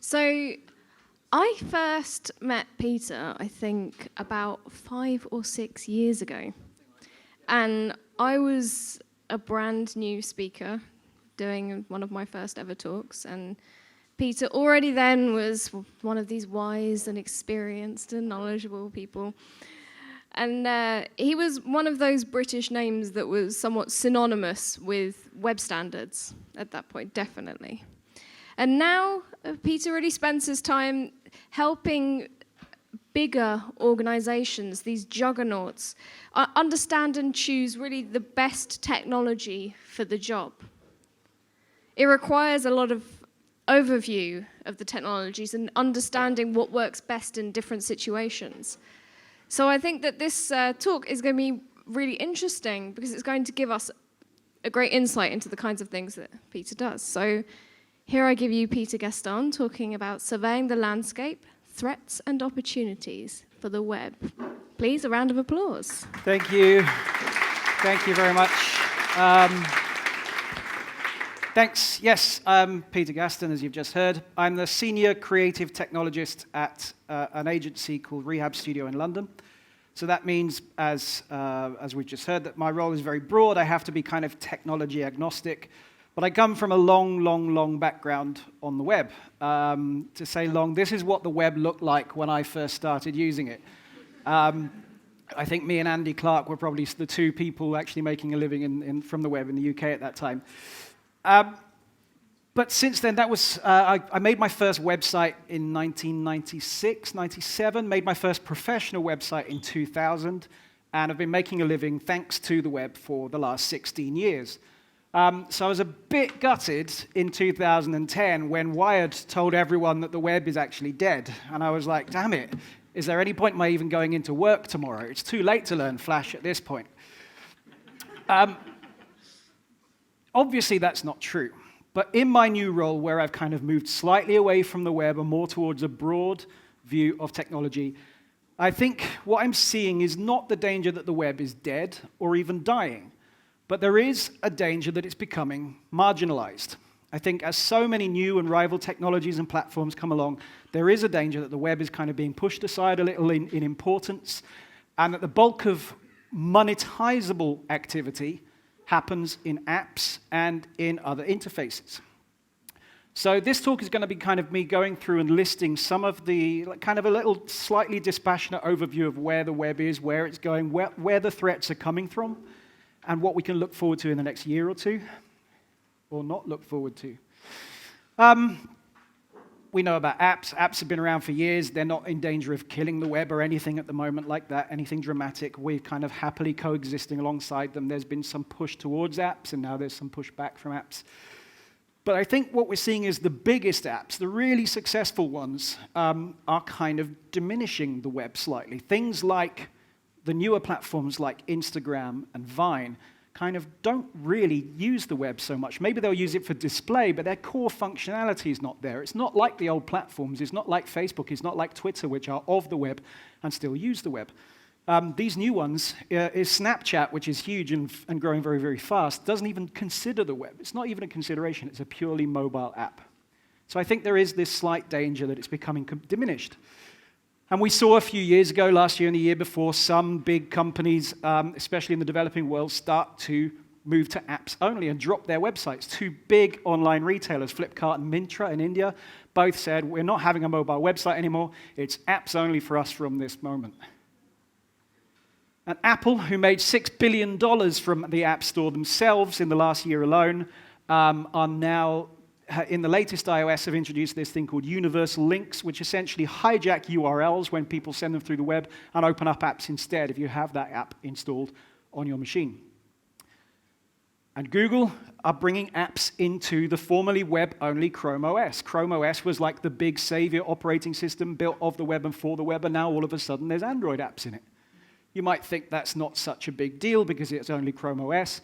So I first met Peter, I think, about 5 or 6 years ago. And I was a brand new speaker doing one of my first ever talks. And Peter already then was one of these wise and experienced and knowledgeable people. And he was one of those British names that was somewhat synonymous with web standards at that point, definitely. And now Peter really spends his time helping bigger organizations, these juggernauts, understand and choose really the best technology for the job. It requires a lot of overview of the technologies and understanding what works best in different situations. So I think that this talk is going to be really interesting because it's going to give us a great insight into the kinds of things that Peter does. So here I give you Peter Gasston talking about surveying the landscape, threats and opportunities for the web. Please, a round of applause. Thank you. Thank you very much. Thanks. Yes, I'm Peter Gasston, as you've just heard. I'm the senior creative technologist at an agency called Rehab Studio in London. So that means, as we've just heard, that my role is very broad. I have to be kind of technology agnostic. But I come from a long background on the web. To say long, this is what the web looked like when I first started using it. I think me and Andy Clark were probably the two people actually making a living from the web in the UK at that time. But since then, that was I made my first website in 1996, 97, made my first professional website in 2000, and I've been making a living thanks to the web for the last 16 years. So I was a bit gutted in 2010 when Wired told everyone that the web is actually dead. And I was like, damn it, is there any point in my even going into work tomorrow? It's too late to learn Flash at this point. Obviously, that's not true. But in my new role, where I've kind of moved slightly away from the web and more towards a broad view of technology, I think what I'm seeing is not the danger that the web is dead or even dying. But there is a danger that it's becoming marginalized. I think as so many new and rival technologies and platforms come along, there is a danger that the web is kind of being pushed aside a little in importance, and that the bulk of monetizable activity happens in apps and in other interfaces. So this talk is going to be kind of me going through and listing some of the, kind of a little slightly dispassionate overview of where the web is, where it's going, where the threats are coming from, and what we can look forward to in the next year or two, or not look forward to. We know about apps. Apps have been around for years. They're not in danger of killing the web or anything at the moment like that, anything dramatic. We're kind of happily coexisting alongside them. There's been some push towards apps, and now there's some push back from apps. But I think what we're seeing is the biggest apps, the really successful ones, are kind of diminishing the web slightly. Things like the newer platforms like Instagram and Vine kind of don't really use the web so much. Maybe they'll use it for display, but their core functionality is not there. It's not like the old platforms. It's not like Facebook. It's not like Twitter, which are of the web and still use the web. These new ones, is Snapchat, which is huge and growing very fast, doesn't even consider the web. It's not even a consideration. It's a purely mobile app. So I think there is this slight danger that it's becoming diminished. And we saw a few years ago, last year and the year before, some big companies, especially in the developing world, start to move to apps only and drop their websites. Two big online retailers, Flipkart and Myntra in India, both said, we're not having a mobile website anymore. It's apps only for us from this moment. And Apple, who made $6 billion from the App Store themselves in the last year alone, are now, in the latest iOS, have introduced this thing called universal links, which essentially hijack URLs when people send them through the web and open up apps instead if you have that app installed on your machine. And Google are bringing apps into the formerly web-only Chrome OS. Chrome OS was like the big savior operating system built of the web and for the web, and now all of a sudden there's Android apps in it. You might think that's not such a big deal because it's only Chrome OS.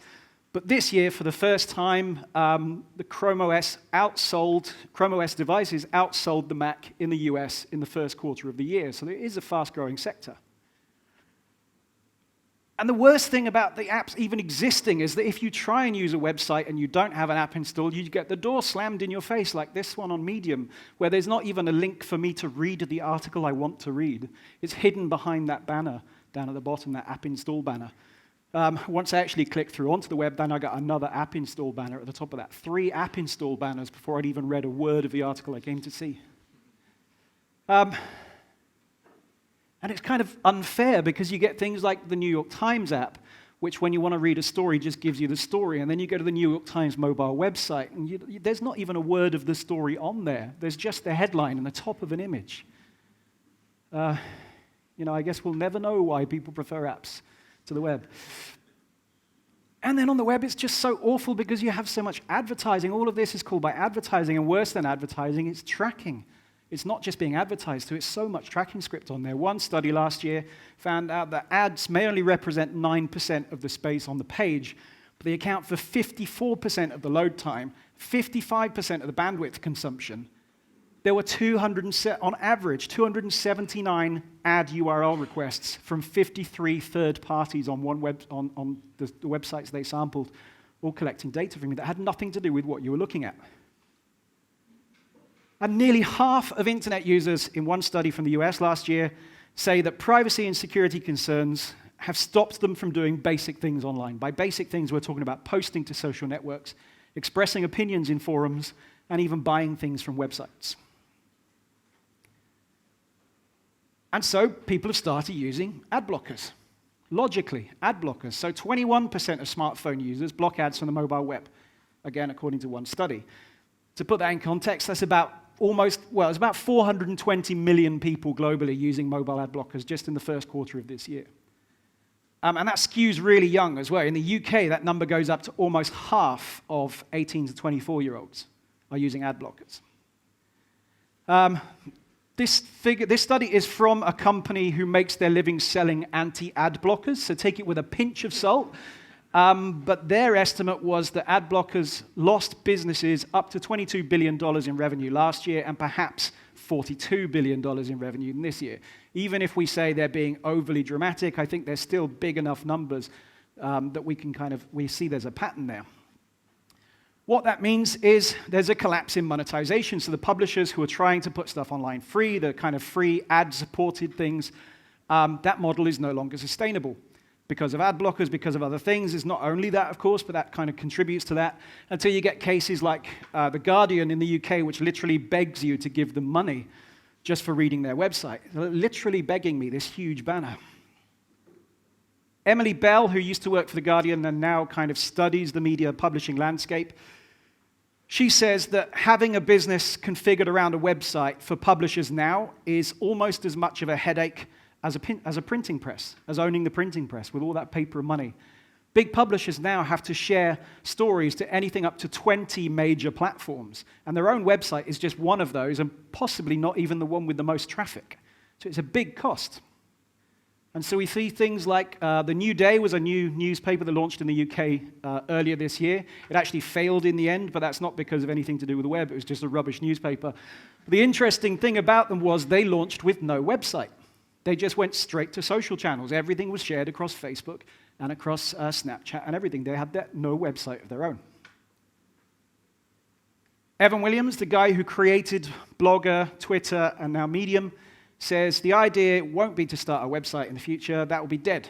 But this year, for the first time, the Chrome OS devices outsold the Mac in the US in the first quarter of the year. So there is a fast-growing sector. And the worst thing about the apps even existing is that if you try and use a website and you don't have an app installed, you get the door slammed in your face, like this one on Medium, where there's not even a link for me to read the article I want to read. It's hidden behind that banner down at the bottom, that app install banner. Once I actually click through onto the web, then I got another app install banner at the top of that. 3 app install banners before I'd even read a word of the article I came to see. And it's kind of unfair because you get things like the New York Times app, which when you want to read a story just gives you the story. And then you go to the New York Times mobile website, and there's not even a word of the story on there. There's just the headline and the top of an image. I guess we'll never know why people prefer apps to the web. And then on the web, it's just so awful because you have so much advertising. All of this is called by advertising, and worse than advertising, it's tracking. It's not just being advertised to, it's so much tracking script on there. One study last year found out that ads may only represent 9% of the space on the page, but they account for 54% of the load time, 55% of the bandwidth consumption. There were on average 279 ad URL requests from 53 third parties on the websites they sampled, all collecting data from you that had nothing to do with what you were looking at. And nearly half of internet users in one study from the US last year say that privacy and security concerns have stopped them from doing basic things online. By basic things, we're talking about posting to social networks, expressing opinions in forums, and even buying things from websites. And so people have started using ad blockers. Logically, ad blockers. So 21% of smartphone users block ads from the mobile web, again, according to one study. To put that in context, that's about it's about 420 million people globally using mobile ad blockers just in the first quarter of this year. And that skews really young as well. In the UK, that number goes up to almost half of 18 to 24-year-olds are using ad blockers. This study is from a company who makes their living selling anti-ad blockers, so take it with a pinch of salt. But their estimate was that ad blockers lost businesses up to $22 billion in revenue last year and perhaps $42 billion in revenue in this year. Even if we say they're being overly dramatic, I think they're still big enough numbers that we see there's a pattern there. What that means is there's a collapse in monetization. So the publishers who are trying to put stuff online free, the kind of free ad-supported things, that model is no longer sustainable. Because of ad blockers, because of other things. It's not only that, of course, but that kind of contributes to that. Until you get cases like The Guardian in the UK, which literally begs you to give them money just for reading their website. They're literally begging me this huge banner. Emily Bell, who used to work for The Guardian and now kind of studies the media publishing landscape, she says that having a business configured around a website for publishers now is almost as much of a headache as a printing press, as owning the printing press with all that paper and money. Big publishers now have to share stories to anything up to 20 major platforms, and their own website is just one of those, and possibly not even the one with the most traffic. So it's a big cost. And so we see things like The New Day was a new newspaper that launched in the UK earlier this year. It actually failed in the end, but that's not because of anything to do with the web. It was just a rubbish newspaper. The interesting thing about them was they launched with no website. They just went straight to social channels. Everything was shared across Facebook and across Snapchat and everything. They had no website of their own. Evan Williams, the guy who created Blogger, Twitter, and now Medium, says the idea won't be to start a website in the future. That will be dead.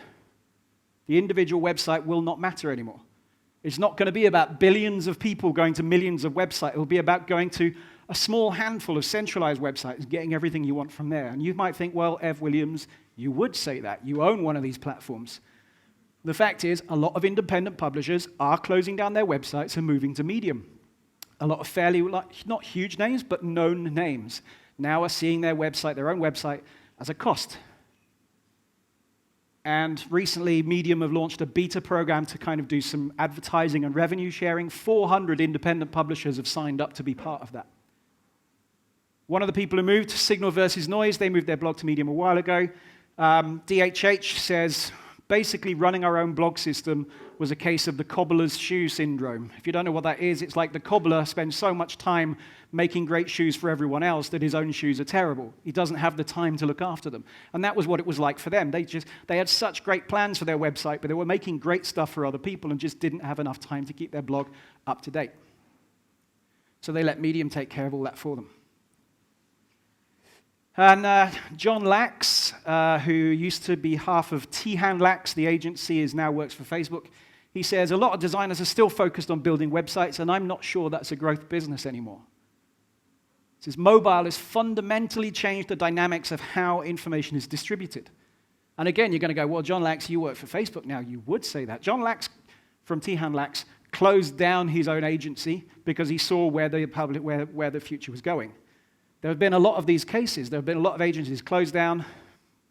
The individual website will not matter anymore. It's not going to be about billions of people going to millions of websites. It will be about going to a small handful of centralized websites, getting everything you want from there. And you might think, well, Ev Williams, you would say that. You own one of these platforms. The fact is, a lot of independent publishers are closing down their websites and moving to Medium. A lot of fairly, not huge names, but known names now are seeing their website, their own website, as a cost. And recently, Medium have launched a beta program to kind of do some advertising and revenue sharing. 400 independent publishers have signed up to be part of that. One of the people who moved, Signal versus Noise, they moved their blog to Medium a while ago. DHH says, basically running our own blog system was a case of the cobbler's shoe syndrome. If you don't know what that is, it's like the cobbler spends so much time making great shoes for everyone else that his own shoes are terrible. He doesn't have the time to look after them. And that was what it was like for them. They had such great plans for their website, but they were making great stuff for other people and just didn't have enough time to keep their blog up to date. So they let Medium take care of all that for them. And John Lax, who used to be half of T-Hand Lax, the agency, now works for Facebook. He says, a lot of designers are still focused on building websites, and I'm not sure that's a growth business anymore. He says, mobile has fundamentally changed the dynamics of how information is distributed. And again, you're going to go, well, John Lax, you work for Facebook now. You would say that. John Lax from T-Hand Lax closed down his own agency because he saw where the future was going. There have been a lot of these cases. There have been a lot of agencies closed down,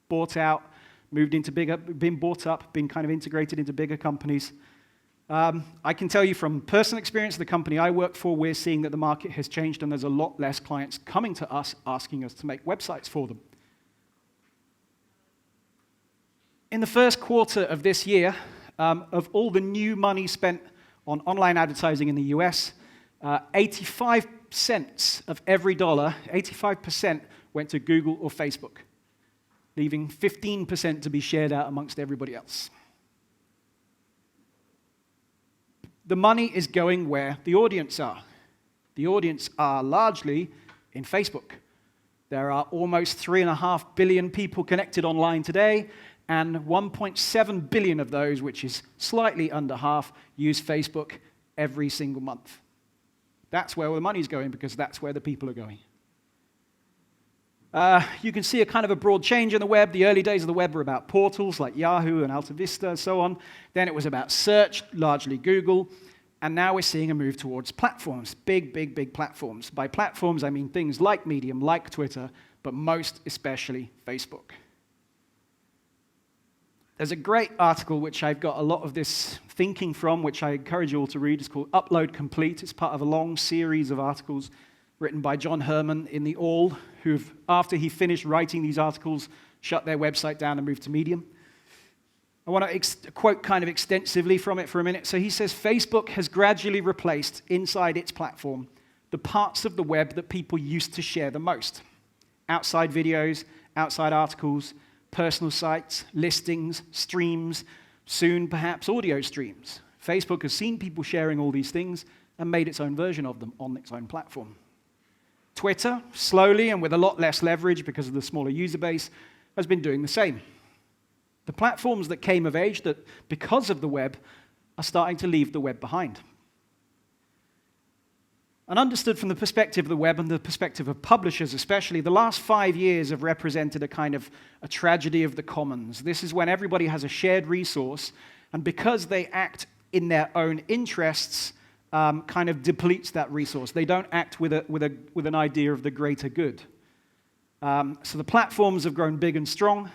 bought out, moved into been bought up, been kind of integrated into bigger companies. I can tell you from personal experience, the company I work for, we're seeing that the market has changed and there's a lot less clients coming to us asking us to make websites for them. In the first quarter of this year, of all the new money spent on online advertising in the US, 85 cents of every dollar, 85% went to Google or Facebook, leaving 15% to be shared out amongst everybody else. The money is going where the audience are. The audience are largely in Facebook. There are almost 3.5 billion people connected online today, and 1.7 billion of those, which is slightly under half, use Facebook every single month. That's where all the money's going because that's where the people are going. You can see a kind of a broad change in the web. The early days of the web were about portals like Yahoo and Alta Vista and so on. Then it was about search, largely Google. And now we're seeing a move towards platforms, big platforms. By platforms, I mean things like Medium, like Twitter, but most especially Facebook. There's a great article which I've got a lot of this thinking from, which I encourage you all to read. It's called Upload Complete. It's part of a long series of articles written by John Herman in the All, who've, after he finished writing these articles, shut their website down and moved to Medium. I want to quote kind of extensively from it for a minute. So he says, Facebook has gradually replaced inside its platform the parts of the web that people used to share the most. Outside videos, outside articles, personal sites, listings, streams, soon perhaps audio streams. Facebook has seen people sharing all these things and made its own version of them on its own platform. Twitter, slowly and with a lot less leverage because of the smaller user base, has been doing the same. The platforms that came of age that, because of the web, are starting to leave the web behind. And understood from the perspective of the web and the perspective of publishers especially, the last 5 years have represented a kind of a tragedy of the commons. This is when everybody has a shared resource, and because they act in their own interests, kind of depletes that resource. They don't act with an idea of the greater good. So the platforms have grown big and strong.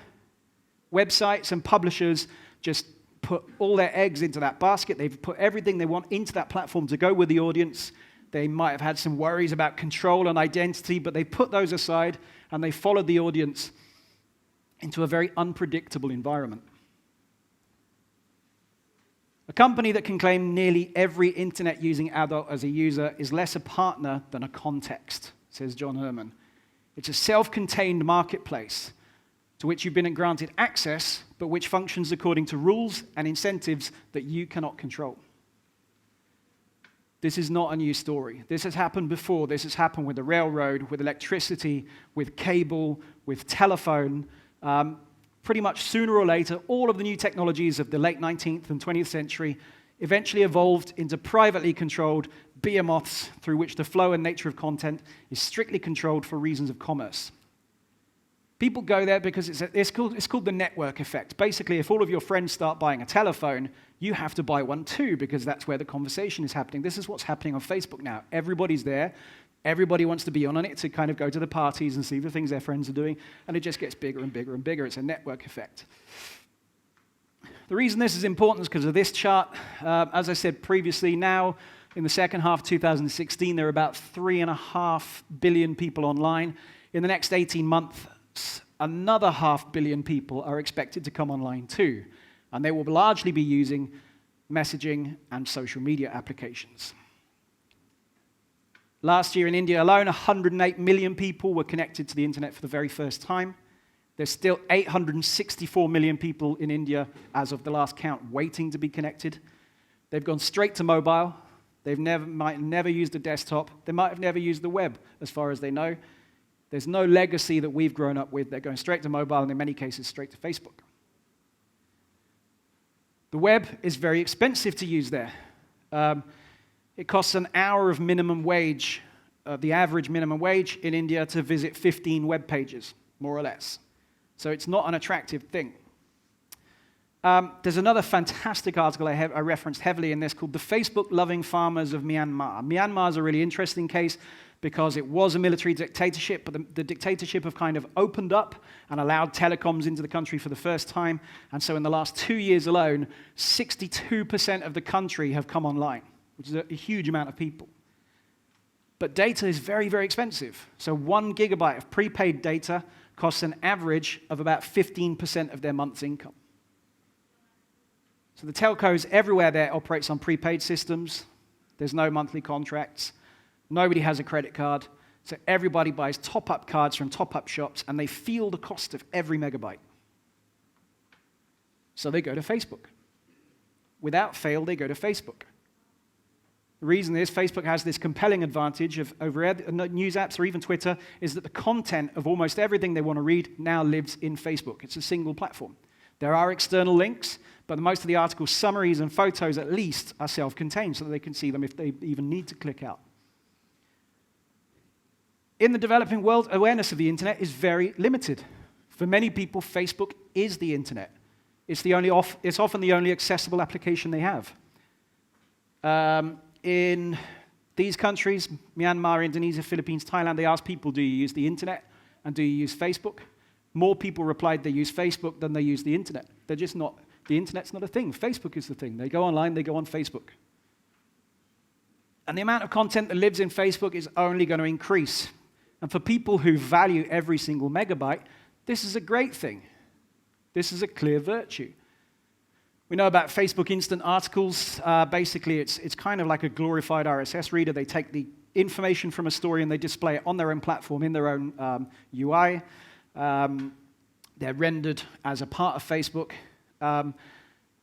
Websites and publishers just put all their eggs into that basket. They've put everything they want into that platform to go with the audience. They might have had some worries about control and identity, but they put those aside and they followed the audience into a very unpredictable environment. A company that can claim nearly every internet-using adult as a user is less a partner than a context, says John Herman. It's a self-contained marketplace to which you've been granted access, but which functions according to rules and incentives that you cannot control. This is not a new story. This has happened before. This has happened with the railroad, with electricity, with cable, with telephone. Pretty much sooner or later, all of the new technologies of the late 19th and 20th century eventually evolved into privately controlled behemoths through which the flow and nature of content is strictly controlled for reasons of commerce. People go there because it's called the network effect. Basically, if all of your friends start buying a telephone, you have to buy one too because that's where the conversation is happening. This is what's happening on Facebook now. Everybody's there. Everybody wants to be on it to kind of go to the parties and see the things their friends are doing, and it just gets bigger and bigger and bigger. It's a network effect. The reason this is important is because of this chart. As I said previously, now in the second half of 2016, there are about 3.5 billion people online. In the next 18 months, another 500 million people are expected to come online too, and they will largely be using messaging, and social media applications. Last year in India alone, 108 million people were connected to the internet for the very first time. There's still 864 million people in India, as of the last count, waiting to be connected. They've gone straight to mobile. Might have never used a desktop. They might have never used the web, as far as they know. There's no legacy that we've grown up with. They're going straight to mobile, and in many cases, straight to Facebook. The web is very expensive to use there. It costs an hour of minimum wage, the average minimum wage in India, to visit 15 web pages, more or less. So it's not an attractive thing. There's another fantastic article I referenced heavily in this called The Facebook-Loving Farmers of Myanmar. Myanmar is a really interesting case because it was a military dictatorship, but the dictatorship have kind of opened up and allowed telecoms into the country for the first time. And so in the last 2 years alone, 62% of the country have come online, which is a huge amount of people. But data is very, very expensive. So 1 gigabyte of prepaid data costs an average of about 15% of their month's income. So the telcos everywhere there operates on prepaid systems. There's no monthly contracts. Nobody has a credit card. So everybody buys top-up cards from top-up shops, and they feel the cost of every megabyte. So they go to Facebook. Without fail, they go to Facebook. The reason is Facebook has this compelling advantage over news apps or even Twitter, is that the content of almost everything they want to read now lives in Facebook. It's a single platform. There are external links, but most of the articles, summaries, and photos at least are self-contained so that they can see them if they even need to click out. In the developing world, awareness of the internet is very limited. For many people, Facebook is the internet. It's often the only accessible application they have. In these countries, Myanmar, Indonesia, Philippines, Thailand, they asked people, do you use the internet and do you use Facebook? More people replied they use Facebook than they use the internet. They're just not, the internet's not a thing. Facebook is the thing. They go online, they go on Facebook. And the amount of content that lives in Facebook is only going to increase. And for people who value every single megabyte, this is a great thing. This is a clear virtue. We know about Facebook Instant Articles. Basically, it's kind of like a glorified RSS reader. They take the information from a story and they display it on their own platform in their own UI. They're rendered as a part of Facebook.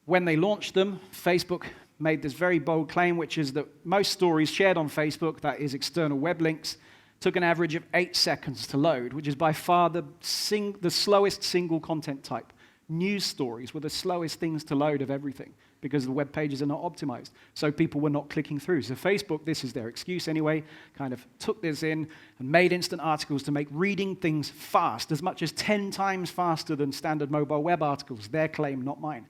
When they launched them, Facebook made this very bold claim, which is that most stories shared on Facebook, that is external web links, took an average of 8 seconds to load, which is by far the slowest single content type. News stories were the slowest things to load of everything because the web pages are not optimized. So people were not clicking through. So Facebook, this is their excuse anyway, kind of took this in and made instant articles to make reading things fast, as much as 10 times faster than standard mobile web articles. Their claim, not mine.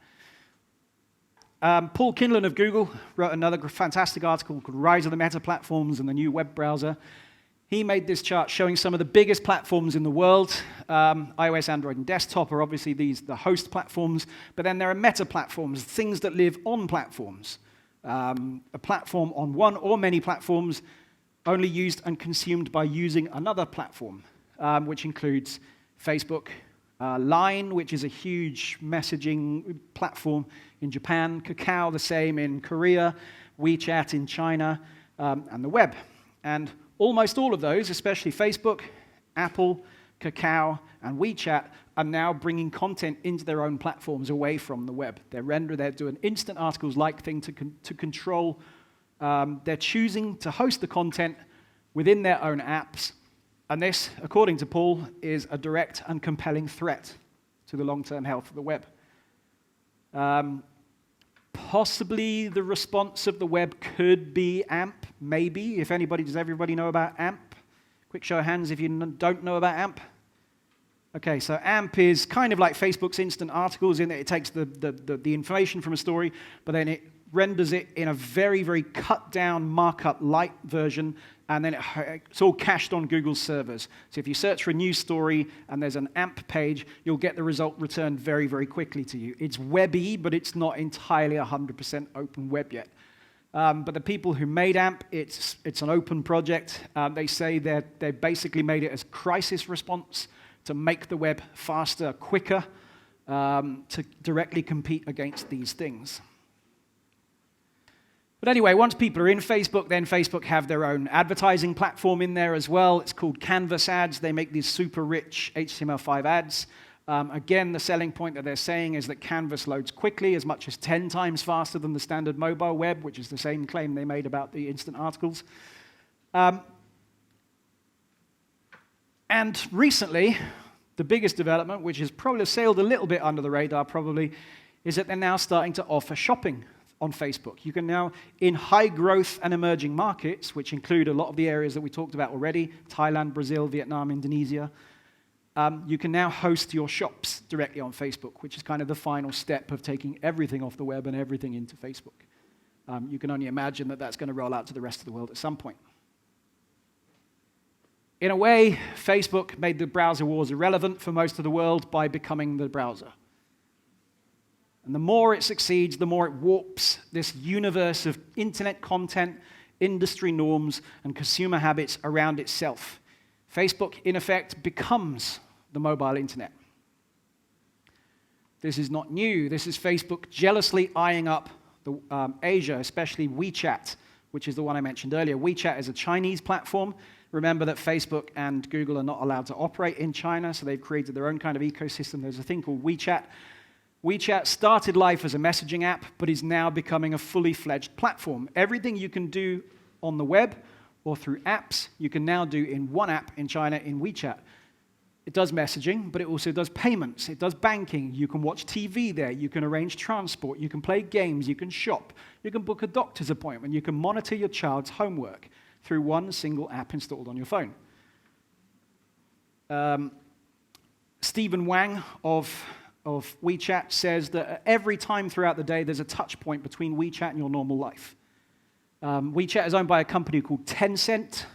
Paul Kinlan of Google wrote another fantastic article called Rise of the Meta Platforms and the New Web Browser. He made this chart showing some of the biggest platforms in the world. iOS, Android, and desktop are obviously the host platforms, but then there are meta platforms, things that live on platforms. A platform on one or many platforms only used and consumed by using another platform, which includes Facebook, Line, which is a huge messaging platform in Japan, Kakao, the same in Korea, WeChat in China, and the web. And almost all of those, especially Facebook, Apple, Kakao, and WeChat, are now bringing content into their own platforms away from the web. They're doing instant articles-like thing to control. They're choosing to host the content within their own apps. And this, according to Paul, is a direct and compelling threat to the long-term health of the web. Possibly the response of the web could be AMP, maybe. Does everybody know about AMP? Quick show of hands if you don't know about AMP. Okay, so AMP is kind of like Facebook's instant articles in that it takes the information from a story, but then it renders it in a very, very cut-down, markup-light version, and then it's all cached on Google's servers. So if you search for a news story and there's an AMP page, you'll get the result returned very, very quickly to you. It's webby, but it's not entirely 100% open web yet. But the people who made AMP, it's an open project. They say they basically made it as crisis response to make the web faster, quicker, to directly compete against these things. But anyway, once people are in Facebook, then Facebook have their own advertising platform in there as well. It's called Canvas ads. They make these super rich HTML5 ads. Again, the selling point that they're saying is that Canvas loads quickly, as much as 10 times faster than the standard mobile web, which is the same claim they made about the instant articles. And recently, the biggest development, which has probably sailed a little bit under the radar probably, is that they're now starting to offer shopping on Facebook. You can now, in high growth and emerging markets, which include a lot of the areas that we talked about already, Thailand, Brazil, Vietnam, Indonesia, you can now host your shops directly on Facebook, which is kind of the final step of taking everything off the web and everything into Facebook. You can only imagine that that's going to roll out to the rest of the world at some point. In a way, Facebook made the browser wars irrelevant for most of the world by becoming the browser. And the more it succeeds, the more it warps this universe of internet content, industry norms, and consumer habits around itself. Facebook, in effect, becomes the mobile internet. This is not new. This is Facebook jealously eyeing up Asia, especially WeChat, which is the one I mentioned earlier. WeChat is a Chinese platform. Remember that Facebook and Google are not allowed to operate in China, so they've created their own kind of ecosystem. There's a thing called WeChat. WeChat started life as a messaging app, but is now becoming a fully fledged platform. Everything you can do on the web or through apps, you can now do in one app in China in WeChat. It does messaging, but it also does payments. It does banking. You can watch TV there. You can arrange transport. You can play games. You can shop. You can book a doctor's appointment. You can monitor your child's homework through one single app installed on your phone. Stephen Wang of WeChat says that every time throughout the day there's a touch point between WeChat and your normal life. WeChat is owned by a company called Tencent.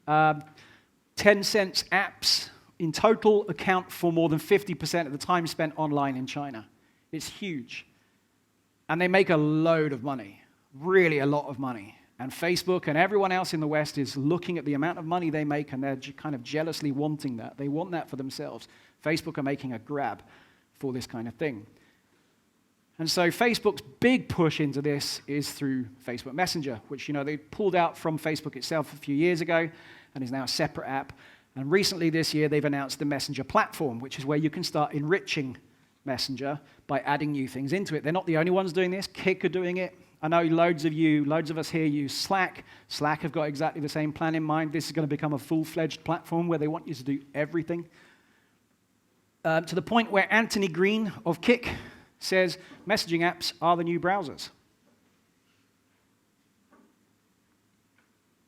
Tencent's apps in total account for more than 50% of the time spent online in China. It's huge. And they make a load of money, really a lot of money. And Facebook and everyone else in the West is looking at the amount of money they make, and they're kind of jealously wanting that. They want that for themselves. Facebook are making a grab for this kind of thing. And so Facebook's big push into this is through Facebook Messenger, which, they pulled out from Facebook itself a few years ago and is now a separate app. And recently this year, they've announced the Messenger platform, which is where you can start enriching Messenger by adding new things into it. They're not the only ones doing this. Kik are doing it. I know loads of us here use Slack. Slack have got exactly the same plan in mind. This is going to become a full-fledged platform where they want you to do everything. To the point where Anthony Green of Kik says messaging apps are the new browsers.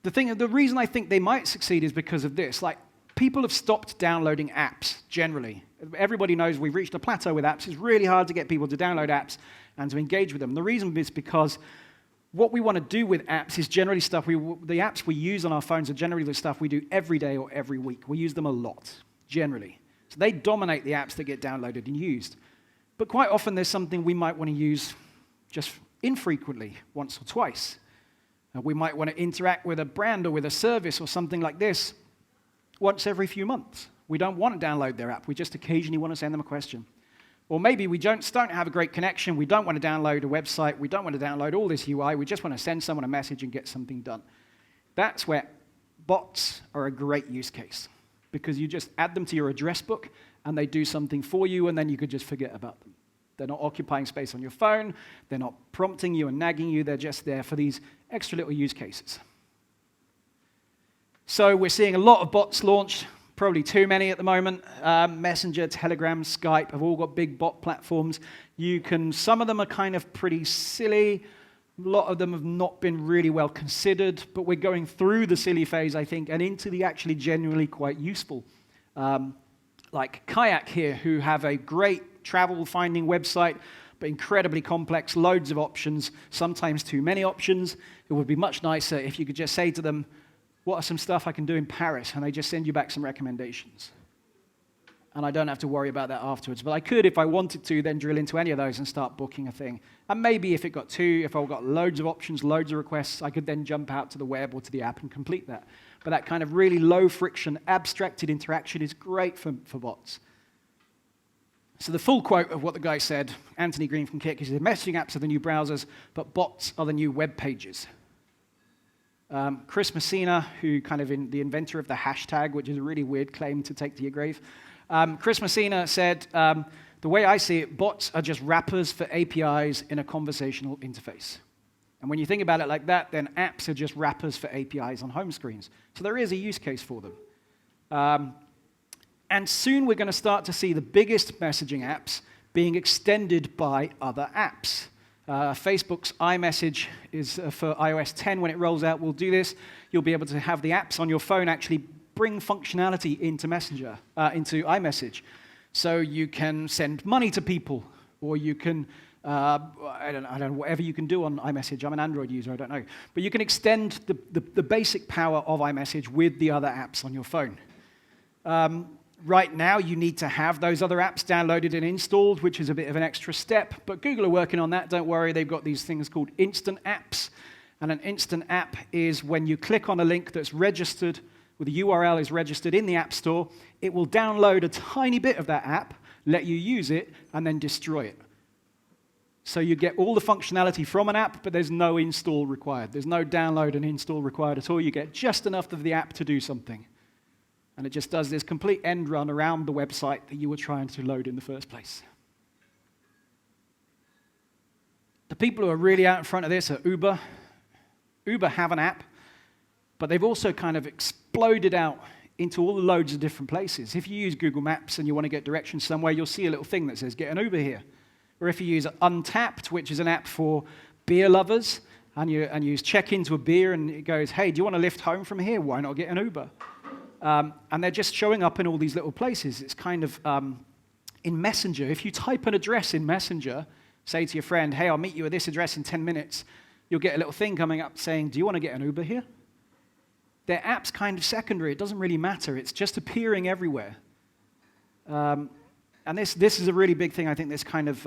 The reason I think they might succeed is because of this. People have stopped downloading apps, generally. Everybody knows we've reached a plateau with apps. It's really hard to get people to download apps and to engage with them. The reason is because what we want to do with apps is generally stuff, the apps we use on our phones are generally the stuff we do every day or every week. We use them a lot, generally. So they dominate the apps that get downloaded and used. But quite often there's something we might want to use just infrequently, once or twice. We might want to interact with a brand or with a service or something like this once every few months. We don't want to download their app. We just occasionally want to send them a question. Or maybe we don't have a great connection. We don't want to download a website. We don't want to download all this UI. We just want to send someone a message and get something done. That's where bots are a great use case, because you just add them to your address book and they do something for you, and then you could just forget about them. They're not occupying space on your phone. They're not prompting you and nagging you. They're just there for these extra little use cases. So we're seeing a lot of bots launched, probably too many at the moment. Messenger, Telegram, Skype have all got big bot platforms. Some of them are kind of pretty silly. A lot of them have not been really well considered, but we're going through the silly phase, I think, and into the actually genuinely quite useful. Like Kayak here, who have a great travel finding website, but incredibly complex, loads of options, sometimes too many options. It would be much nicer if you could just say to them, what are some stuff I can do in Paris? And they just send you back some recommendations. And I don't have to worry about that afterwards. But I could, if I wanted to, then drill into any of those and start booking a thing. And maybe if I've got loads of options, loads of requests, I could then jump out to the web or to the app and complete that. But that kind of really low friction, abstracted interaction is great for bots. So the full quote of what the guy said, Anthony Green from Kik, he said, messaging apps are the new browsers, but bots are the new web pages. Chris Messina, who the inventor of the hashtag, which is a really weird claim to take to your grave, Chris Messina said, the way I see it, bots are just wrappers for APIs in a conversational interface. And when you think about it like that, then apps are just wrappers for APIs on home screens. So there is a use case for them. And soon we're going to start to see the biggest messaging apps being extended by other apps. Facebook's iMessage is for iOS 10. When it rolls out, we'll do this. You'll be able to have the apps on your phone actually bring functionality into Messenger, into iMessage. So you can send money to people, or you can, I don't know, whatever you can do on iMessage. I'm an Android user, I don't know. But you can extend the basic power of iMessage with the other apps on your phone. Right now, you need to have those other apps downloaded and installed, which is a bit of an extra step. But Google are working on that. Don't worry. They've got these things called instant apps. And an instant app is when you click on a link that's registered, where the URL is registered in the App Store, it will download a tiny bit of that app, let you use it, and then destroy it. So you get all the functionality from an app, but there's no install required. There's no download and install required at all. You get just enough of the app to do something. And it just does this complete end run around the website that you were trying to load in the first place. The people who are really out in front of this are Uber. Uber have an app, but they've also kind of exploded out into all loads of different places. If you use Google Maps and you want to get directions somewhere, you'll see a little thing that says, get an Uber here. Or if you use Untapped, which is an app for beer lovers, and you check into a beer and it goes, hey, do you want to lift home from here? Why not get an Uber? And they're just showing up in all these little places. It's kind of in Messenger. If you type an address in Messenger, say to your friend, hey, I'll meet you at this address in 10 minutes, you'll get a little thing coming up saying, do you want to get an Uber here? Their app's kind of secondary. It doesn't really matter. It's just appearing everywhere. And this is a really big thing. I think this kind of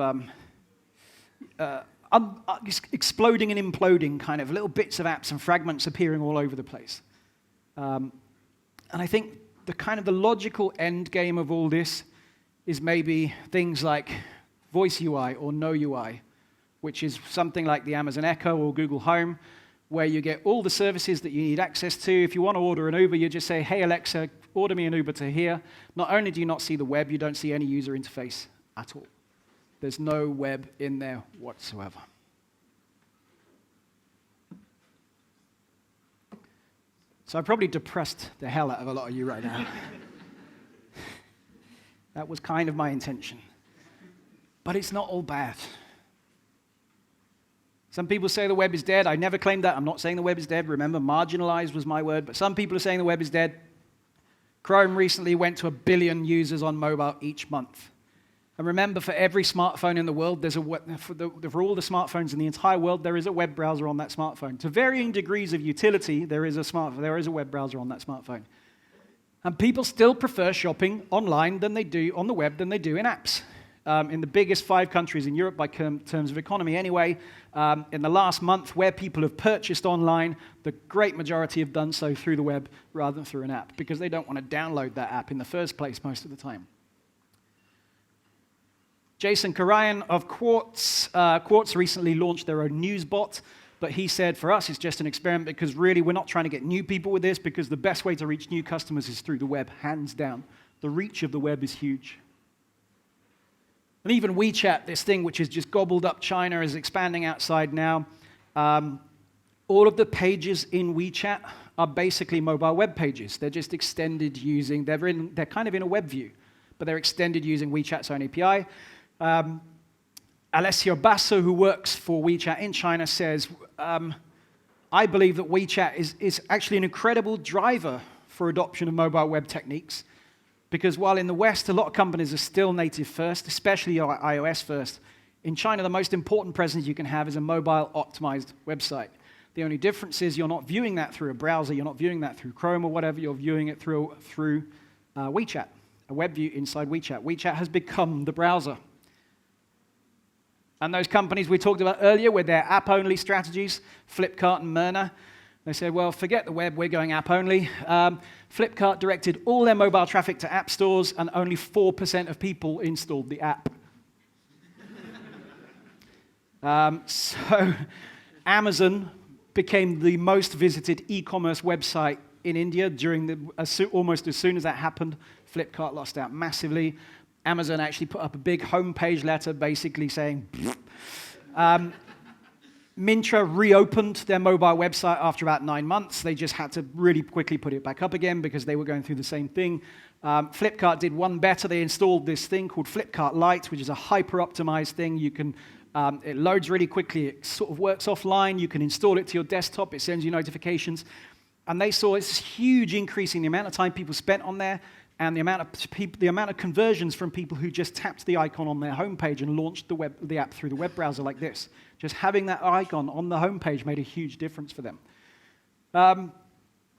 exploding and imploding kind of little bits of apps and fragments appearing all over the place. And I think the logical end game of all this is maybe things like Voice UI or No UI, which is something like the Amazon Echo or Google Home, where you get all the services that you need access to. If you want to order an Uber, you just say, hey, Alexa, order me an Uber to here. Not only do you not see the web, you don't see any user interface at all. There's no web in there whatsoever. So I probably depressed the hell out of a lot of you right now. That was kind of my intention. But it's not all bad. Some people say the web is dead. I never claimed that. I'm not saying the web is dead. Remember, marginalized was my word. But some people are saying the web is dead. Chrome recently went to 1 billion users on mobile each month. And remember, for every smartphone in the world, for all the smartphones in the entire world, there is a web browser on that smartphone. To varying degrees of utility, there is a web browser on that smartphone. And people still prefer shopping online than they do on the web than they do in apps. In the biggest 5 countries in Europe, by terms of economy anyway, in the last month, where people have purchased online, the great majority have done so through the web rather than through an app, because they don't want to download that app in the first place most of the time. Jason Karayan of Quartz recently launched their own news bot, but he said, for us, it's just an experiment because really we're not trying to get new people with this because the best way to reach new customers is through the web, hands down. The reach of the web is huge. And even WeChat, this thing which has just gobbled up China, is expanding outside now. All of the pages in WeChat are basically mobile web pages. They're just extended using, they're kind of in a web view, but they're extended using WeChat's own API. Alessio Basso, who works for WeChat in China, says, I believe that WeChat is actually an incredible driver for adoption of mobile web techniques, because while in the West, a lot of companies are still native first, especially iOS first, in China, the most important presence you can have is a mobile-optimized website. The only difference is you're not viewing that through a browser, you're not viewing that through Chrome or whatever, you're viewing it through WeChat, a web view inside WeChat. WeChat has become the browser. And those companies we talked about earlier with their app-only strategies, Flipkart and Myrna, They said, well, forget the web, we're going app only. Flipkart directed all their mobile traffic to app stores, and only 4% of people installed the app. So Amazon became the most visited e-commerce website in India almost as soon as that happened. Flipkart lost out massively. Amazon actually put up a big homepage letter basically saying, Myntra reopened their mobile website after about 9 months. They just had to really quickly put it back up again because they were going through the same thing. Flipkart did one better. They installed this thing called Flipkart Lite, which is a hyper-optimized thing. It loads really quickly. It sort of works offline. You can install it to your desktop. It sends you notifications. And they saw this huge increase in the amount of time people spent on there and the amount of conversions from people who just tapped the icon on their homepage and launched the app through the web browser like this. Just having that icon on the homepage made a huge difference for them.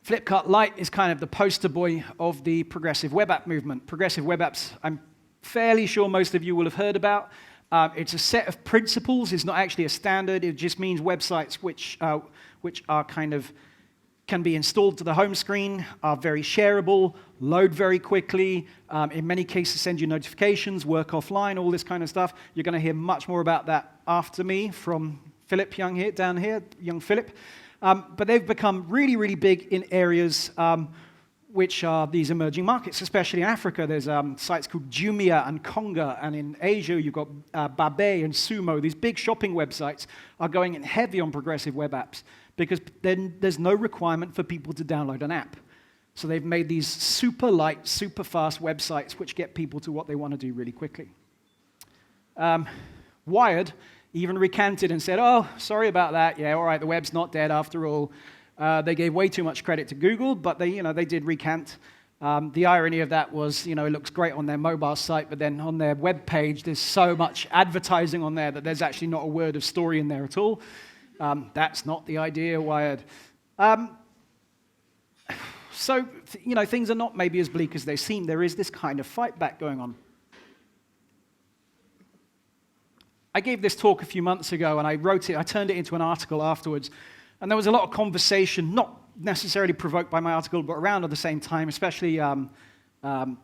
Flipkart Lite is kind of the poster boy of the progressive web app movement. Progressive web apps, I'm fairly sure most of you will have heard about. It's a set of principles. It's not actually a standard. It just means websites which are kind of can be installed to the home screen, are very shareable, load very quickly, in many cases send you notifications, work offline, all this kind of stuff. You're going to hear much more about that after me from Philip down here, young Philip. But they've become really, really big in areas which are these emerging markets, especially in Africa. There's sites called Jumia and Konga, and in Asia you've got Babe and Sumo. These big shopping websites are going in heavy on progressive web apps because then there's no requirement for people to download an app. So they've made these super light, super fast websites which get people to what they want to do really quickly. Wired even recanted and said, oh, sorry about that. Yeah, all right, the web's not dead after all. They gave way too much credit to Google, but they did recant. The irony of that was, it looks great on their mobile site, but then on their web page, there's so much advertising on there that there's actually not a word of story in there at all. That's not the idea, Wired. So, things are not maybe as bleak as they seem. There is this kind of fight back going on. I gave this talk a few months ago, and I turned it into an article afterwards. And there was a lot of conversation, not necessarily provoked by my article, but around at the same time, especially about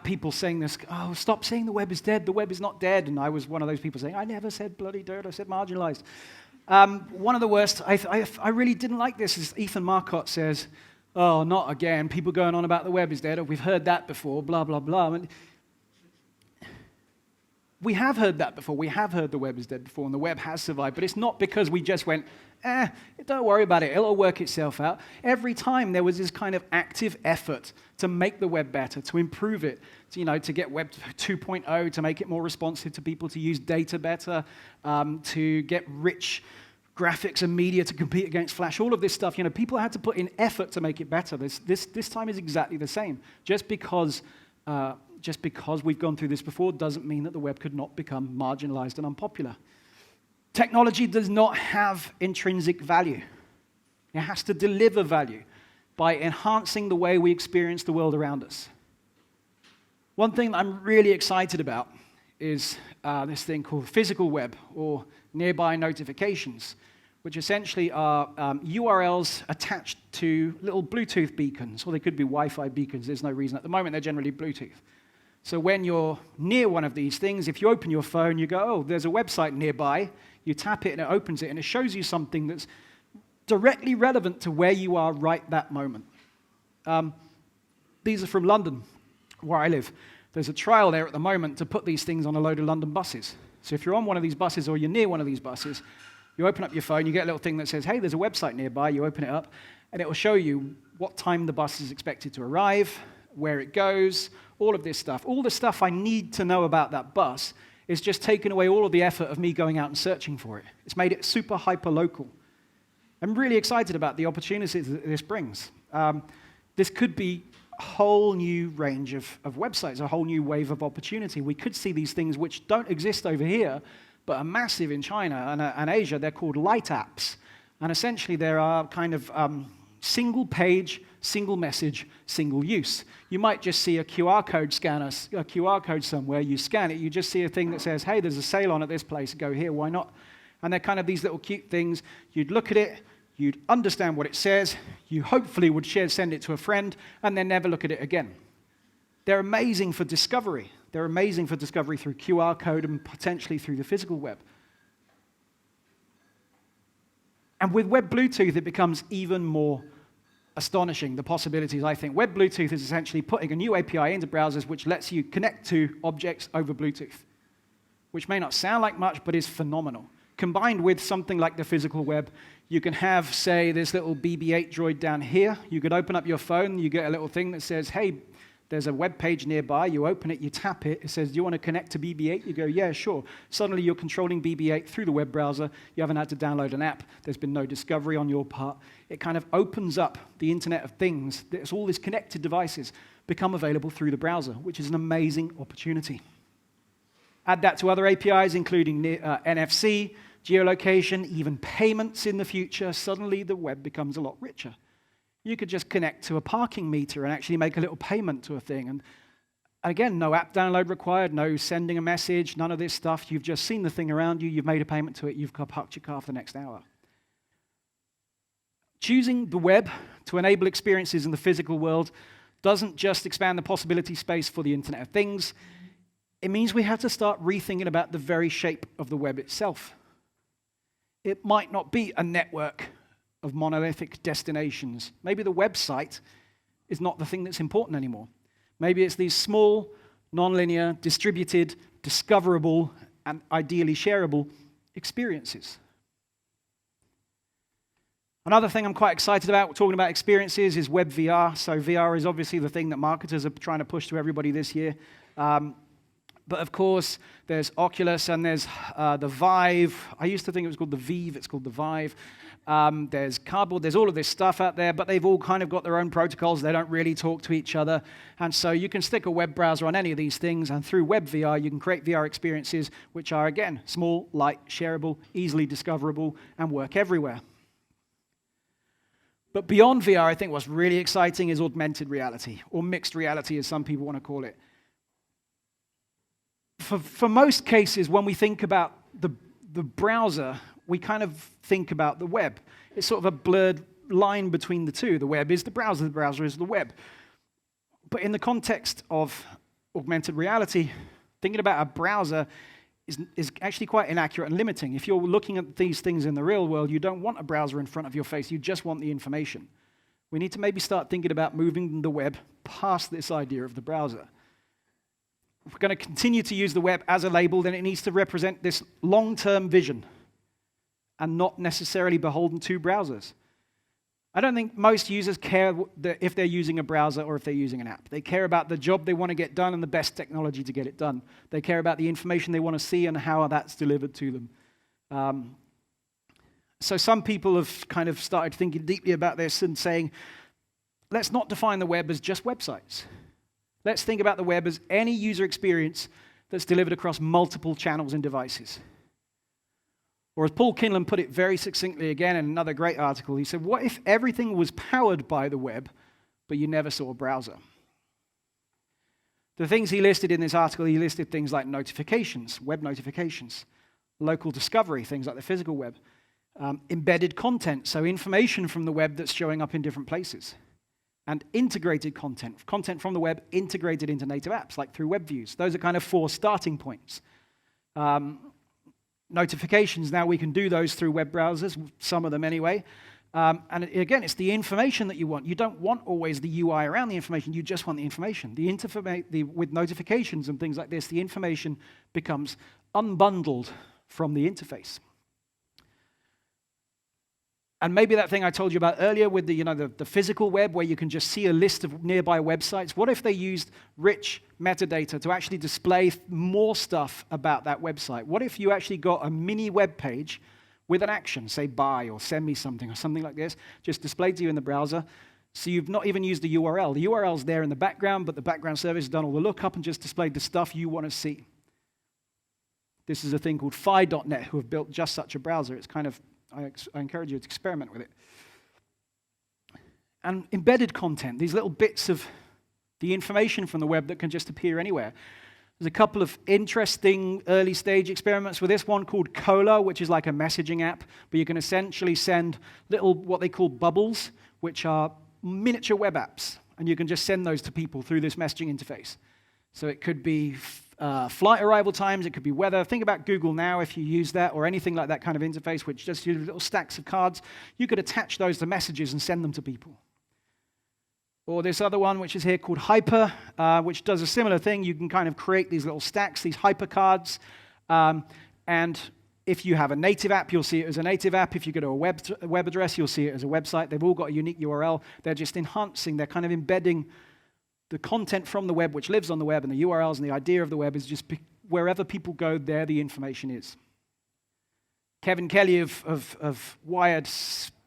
people saying this, oh, stop saying the web is dead, the web is not dead. And I was one of those people saying, I never said bloody dirt, I said marginalized. One of the worst, I really didn't like this, is Ethan Marcotte says, oh, not again, people going on about the web is dead, or we've heard that before, blah, blah, blah. And we have heard that before. We have heard the web is dead before, and the web has survived. But it's not because we just went, don't worry about it. It'll work itself out. Every time there was this kind of active effort to make the web better, to improve it, to get Web 2.0, to make it more responsive to people, to use data better, to get rich graphics and media to compete against Flash. All of this stuff, people had to put in effort to make it better. This time is exactly the same. Just because we've gone through this before doesn't mean that the web could not become marginalized and unpopular. Technology does not have intrinsic value. It has to deliver value by enhancing the way we experience the world around us. One thing that I'm really excited about is this thing called physical web, or nearby notifications, which essentially are URLs attached to little Bluetooth beacons, or they could be Wi-Fi beacons. There's no reason at the moment. They're generally Bluetooth. So when you're near one of these things, if you open your phone, you go, oh, there's a website nearby. You tap it, and it opens it, and it shows you something that's directly relevant to where you are right that moment. These are from London, where I live. There's a trial there at the moment to put these things on a load of London buses. So if you're on one of these buses or you're near one of these buses, you open up your phone, you get a little thing that says, hey, there's a website nearby. You open it up, and it will show you what time the bus is expected to arrive, where it goes, all of this stuff. All the stuff I need to know about that bus is just taken away all of the effort of me going out and searching for it. It's made it super hyper-local. I'm really excited about the opportunities that this brings. This could be a whole new range of websites, a whole new wave of opportunity. We could see these things which don't exist over here, but are massive in China and Asia. They're called light apps. And essentially, there are kind of single page, single message, single use. You might just see a QR code scanner, a QR code somewhere. You scan it. You just see a thing that says, hey, there's a sale on at this place. Go here. Why not? And they're kind of these little cute things. You'd look at it. you'd understand what it says, you hopefully would send it to a friend, and then never look at it again. They're amazing for discovery. They're amazing for discovery through QR code and potentially through the physical web. And with Web Bluetooth, it becomes even more astonishing, the possibilities, I think. Web Bluetooth is essentially putting a new API into browsers which lets you connect to objects over Bluetooth, which may not sound like much, but is phenomenal. Combined with something like the physical web, you can have, say, this little BB-8 droid down here. You could open up your phone, you get a little thing that says, hey, there's a web page nearby. You open it, you tap it. It says, do you want to connect to BB-8? You go, yeah, sure. Suddenly, you're controlling BB-8 through the web browser. You haven't had to download an app. There's been no discovery on your part. It kind of opens up the Internet of Things. There's all these connected devices become available through the browser, which is an amazing opportunity. Add that to other APIs, including NFC, geolocation, even payments in the future. Suddenly, the web becomes a lot richer. You could just connect to a parking meter and actually make a little payment to a thing. And again, no app download required, no sending a message, none of this stuff. You've just seen the thing around you, you've made a payment to it, you've parked your car for the next hour. Choosing the web to enable experiences in the physical world doesn't just expand the possibility space for the Internet of Things. It means we have to start rethinking about the very shape of the web itself. It might not be a network of monolithic destinations. Maybe the website is not the thing that's important anymore. Maybe it's these small, nonlinear, distributed, discoverable, and ideally shareable experiences. Another thing I'm quite excited about, talking about experiences, is web VR. So VR is obviously the thing that marketers are trying to push to everybody this year. But of course, there's Oculus and there's the Vive. I used to think it was called the Vive, it's called the Vive. There's Cardboard, there's all of this stuff out there, but they've all kind of got their own protocols. They don't really talk to each other. And so you can stick a web browser on any of these things, and through web VR, you can create VR experiences which are, again, small, light, shareable, easily discoverable, and work everywhere. But beyond VR, I think what's really exciting is augmented reality, or mixed reality, as some people want to call it. For most cases, when we think about the browser, we kind of think about the web. It's sort of a blurred line between the two. The web is the browser is the web. But in the context of augmented reality, thinking about a browser is actually quite inaccurate and limiting. If you're looking at these things in the real world, you don't want a browser in front of your face. You just want the information. We need to maybe start thinking about moving the web past this idea of the browser. If we're going to continue to use the web as a label, then it needs to represent this long-term vision and not necessarily beholden to browsers. I don't think most users care if they're using a browser or if they're using an app. They care about the job they want to get done and the best technology to get it done. They care about the information they want to see and how that's delivered to them. So some people have kind of started thinking deeply about this and saying, let's not define the web as just websites. Let's think about the web as any user experience that's delivered across multiple channels and devices. Or as Paul Kinlan put it very succinctly again in another great article, he said, what if everything was powered by the web, but you never saw a browser? The things he listed in this article, he listed things like notifications, web notifications, local discovery, things like the physical web, embedded content, so information from the web that's showing up in different places, and integrated content, content from the web integrated into native apps, like through web views. Those are kind of 4 starting points. Notifications, now we can do those through web browsers, some of them anyway. And again, it's the information that you want. You don't want always the UI around the information, you just want the information. With notifications and things like this, the information becomes unbundled from the interface. And maybe that thing I told you about earlier with the physical web where you can just see a list of nearby websites. What if they used rich metadata to actually display more stuff about that website? What if you actually got a mini web page with an action, say buy or send me something or something like this, just displayed to you in the browser, so you've not even used the URL. The URL's there in the background, but the background service has done all the lookup and just displayed the stuff you want to see. This is a thing called Fi.net who have built just such a browser. It's kind of I encourage you to experiment with it. And embedded content, these little bits of the information from the web that can just appear anywhere. There's a couple of interesting early stage experiments with this one called Cola, which is like a messaging app, but you can essentially send little, what they call bubbles, which are miniature web apps, and you can just send those to people through this messaging interface. So it could be flight arrival times, it could be weather. Think about Google Now if you use that, or anything like that kind of interface, which just uses little stacks of cards. You could attach those to messages and send them to people. Or this other one, which is here called Hyper, which does a similar thing. You can kind of create these little stacks, these Hyper cards, and if you have a native app, you'll see it as a native app. If you go to a web address, you'll see it as a website. They've all got a unique URL. They're just enhancing, they're kind of embedding the content from the web, which lives on the web, and the URLs, and the idea of the web is just wherever people go, there the information is. Kevin Kelly of Wired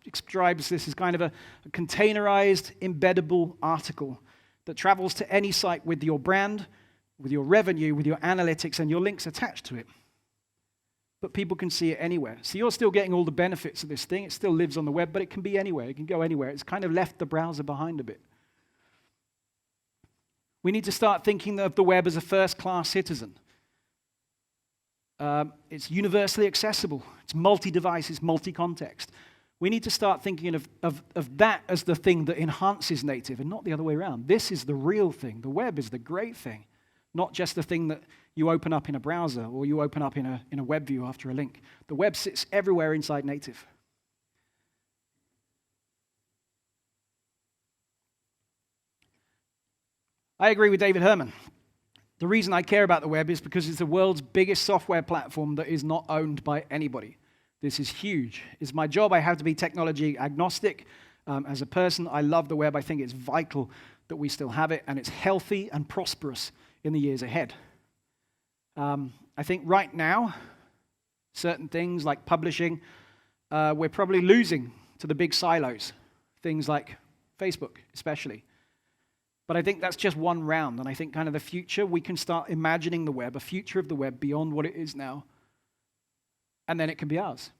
describes this as kind of a containerized, embeddable article that travels to any site with your brand, with your revenue, with your analytics, and your links attached to it. But people can see it anywhere. So you're still getting all the benefits of this thing. It still lives on the web, but it can be anywhere. It can go anywhere. It's kind of left the browser behind a bit. We need to start thinking of the web as a first-class citizen. It's universally accessible. It's multi-device, it's multi-context. We need to start thinking of that as the thing that enhances native and not the other way around. This is the real thing. The web is the great thing, not just the thing that you open up in a browser or you open up in a web view after a link. The web sits everywhere inside native. I agree with David Herman. The reason I care about the web is because it's the world's biggest software platform that is not owned by anybody. This is huge. It's my job. I have to be technology agnostic. As a person, I love the web. I think it's vital that we still have it, and it's healthy and prosperous in the years ahead. I think right now, certain things like publishing, we're probably losing to the big silos, things like Facebook especially. But I think that's just one round, and I think kind of the future, we can start imagining the web, a future of the web beyond what it is now, and then it can be ours.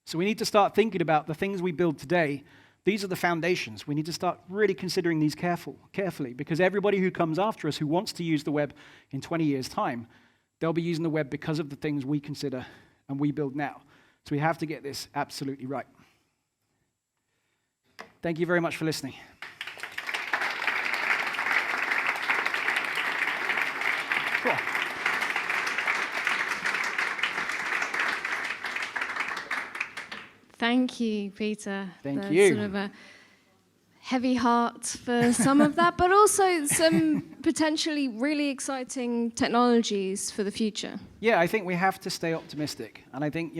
So we need to start thinking about the things we build today. These are the foundations. We need to start really considering these carefully, because everybody who comes after us who wants to use the web in 20 years' time, they'll be using the web because of the things we consider and we build now. So we have to get this absolutely right. Thank you very much for listening. Cool. Thank you, Peter. Thank you. Sort of a heavy heart for some of that, but also some potentially really exciting technologies for the future. Yeah, I think we have to stay optimistic. And I think,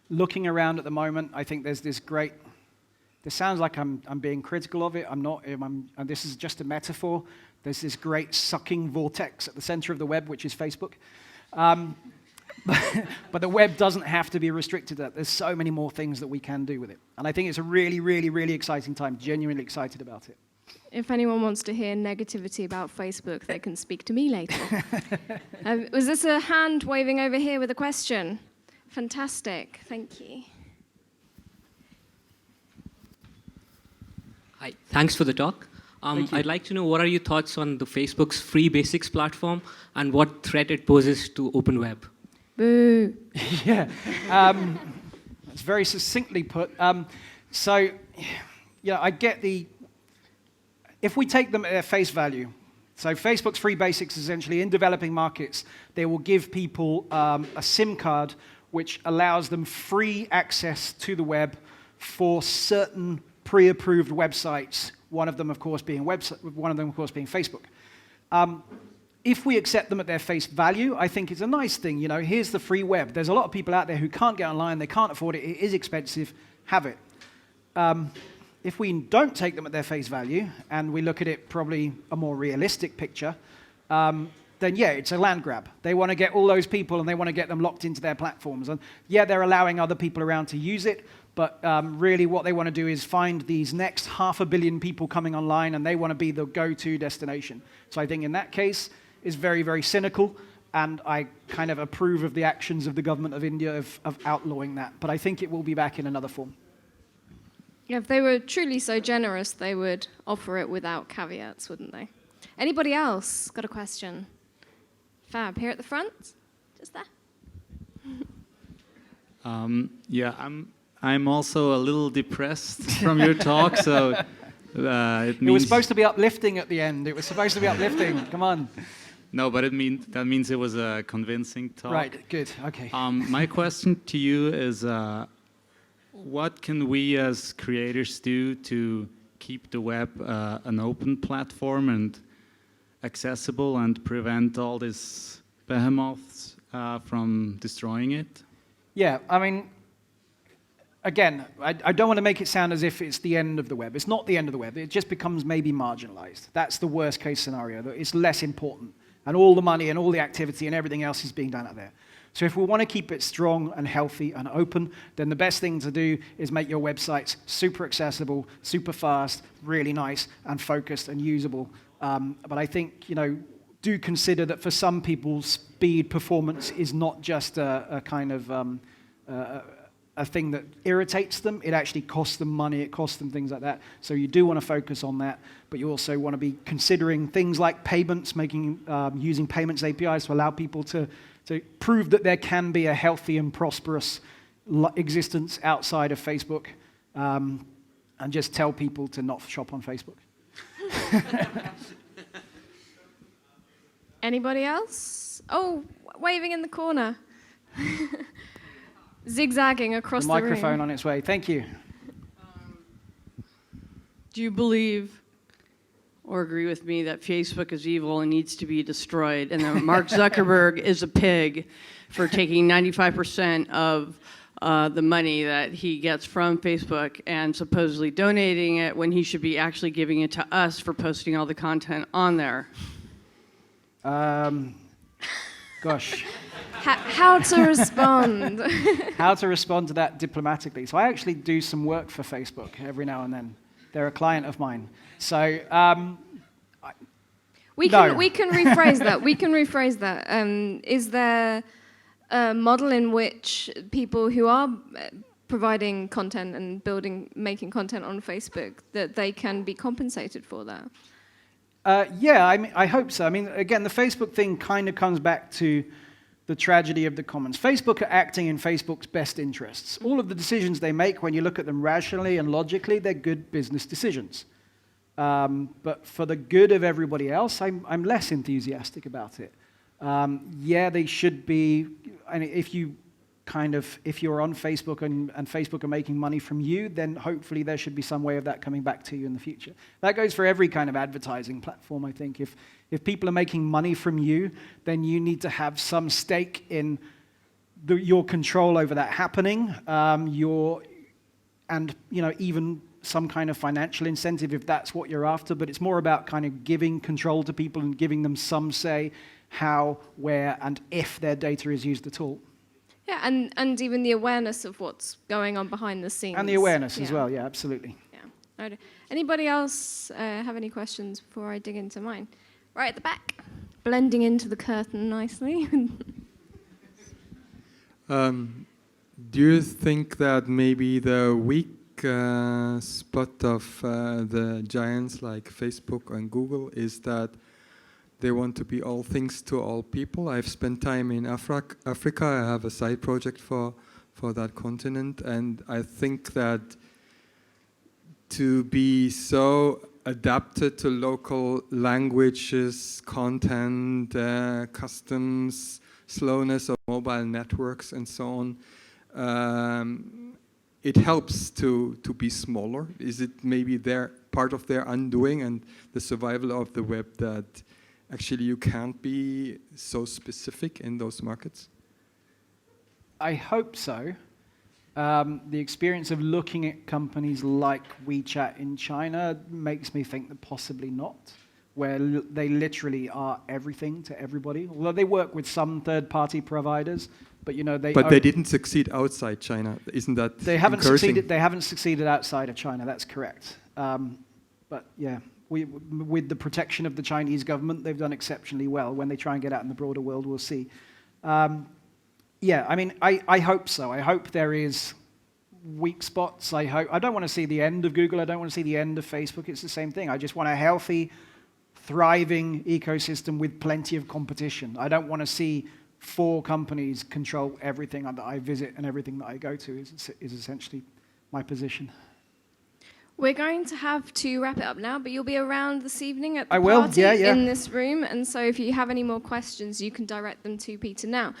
looking around at the moment, I think there's this great, this sounds like I'm being critical of it. I'm not, and this is just a metaphor. There's this great sucking vortex at the center of the web, which is Facebook. But the web doesn't have to be restricted to that. There's so many more things that we can do with it. And I think it's a really, really, really exciting time. Genuinely excited about it. If anyone wants to hear negativity about Facebook, they can speak to me later. Was this a hand waving over here with a question? Fantastic. Thank you. Hi. Thanks for the talk. I'd like to know, what are your thoughts on the Facebook's free basics platform and what threat it poses to open web? Boo. Yeah, that's very succinctly put. So, I get if we take them at their face value, so Facebook's free basics essentially in developing markets, they will give people a SIM card which allows them free access to the web for certain pre-approved websites. One of them, of course, being Facebook. If we accept them at their face value, I think it's a nice thing. Here's the free web. There's a lot of people out there who can't get online, they can't afford it, it is expensive, have it. If we don't take them at their face value, and we look at it probably a more realistic picture, then yeah, it's a land grab. They want to get all those people, and they want to get them locked into their platforms. And yeah, they're allowing other people around to use it, but really what they want to do is find these next 500 million people coming online, and they want to be the go-to destination. So I think in that case, is very, very cynical, and I kind of approve of the actions of the government of India of outlawing that. But I think it will be back in another form. Yeah, if they were truly so generous, they would offer it without caveats, wouldn't they? Anybody else got a question? Fab. Here at the front, just there. Yeah, I'm also a little depressed from your talk, so it means... It was supposed to be uplifting at the end. It was supposed to be uplifting. Come on. No, but that means it was a convincing talk. Right, good, okay. My question to you is, what can we as creators do to keep the web an open platform and accessible and prevent all these behemoths from destroying it? Yeah, I mean, again, I don't want to make it sound as if it's the end of the web. It's not the end of the web. It just becomes maybe marginalized. That's the worst case scenario. That it's less important. And all the money and all the activity and everything else is being done out there. So if we want to keep it strong and healthy and open, then the best thing to do is make your websites super accessible, super fast, really nice and focused and usable. But I think, do consider that for some people, speed performance is not just a kind of a thing that irritates them. It actually costs them money. It costs them things like that. So you do want to focus on that, but you also want to be considering things like payments, using payments APIs to allow people to prove that there can be a healthy and prosperous existence outside of Facebook, and just tell people to not shop on Facebook. Anybody else? Oh, waving in the corner. Zigzagging across the room. Microphone on its way. Thank you. Do you believe or agree with me that Facebook is evil and needs to be destroyed, and that Mark Zuckerberg is a pig for taking 95% of the money that he gets from Facebook and supposedly donating it when he should be actually giving it to us for posting all the content on there? Gosh. How to respond? How to respond to that diplomatically. So I actually do some work for Facebook every now and then. They're a client of mine. So we can rephrase that. We can rephrase that. Is there a model in which people who are providing content and making content on Facebook, that they can be compensated for that? Yeah, I mean, I hope so. I mean, again, the Facebook thing kind of comes back to the tragedy of the commons. Facebook are acting in Facebook's best interests. All of the decisions they make, when you look at them rationally and logically, they're good business decisions. But for the good of everybody else, I'm less enthusiastic about it. Yeah, they should be, and if you're on Facebook and Facebook are making money from you, then hopefully there should be some way of that coming back to you in the future. That goes for every kind of advertising platform, I think. If people are making money from you, then you need to have some stake in your control over that happening, even some kind of financial incentive if that's what you're after. But it's more about kind of giving control to people and giving them some say how, where, and if their data is used at all. Yeah, and even the awareness of what's going on behind the scenes. And the awareness as well, yeah, absolutely. Yeah. Anybody else have any questions before I dig into mine? Right at the back, blending into the curtain nicely. Do you think that maybe the weak spot of the giants like Facebook and Google is that they want to be all things to all people? I've spent time in Africa. I have a side project for that continent, and I think that to be so adapted to local languages, content, customs, slowness of mobile networks, and so on, it helps to be smaller. Is it maybe part of their undoing and the survival of the web that actually you can't be so specific in those markets? I hope so. The experience of looking at companies like WeChat in China makes me think that possibly not, where they literally are everything to everybody. Although they work with some third-party providers, but they didn't succeed outside China. Isn't that they haven't encouraging? succeeded? They haven't succeeded outside of China. That's correct. But yeah, with the protection of the Chinese government, they've done exceptionally well. When they try and get out in the broader world, we'll see. Yeah, I mean, I hope so. I hope there is weak spots. I don't want to see the end of Google. I don't want to see the end of Facebook. It's the same thing. I just want a healthy, thriving ecosystem with plenty of competition. I don't want to see 4 companies control everything that I visit and everything that I go to is essentially my position. We're going to have to wrap it up now, but you'll be around this evening at the I will, party yeah. in this room. And so if you have any more questions, you can direct them to Peter now.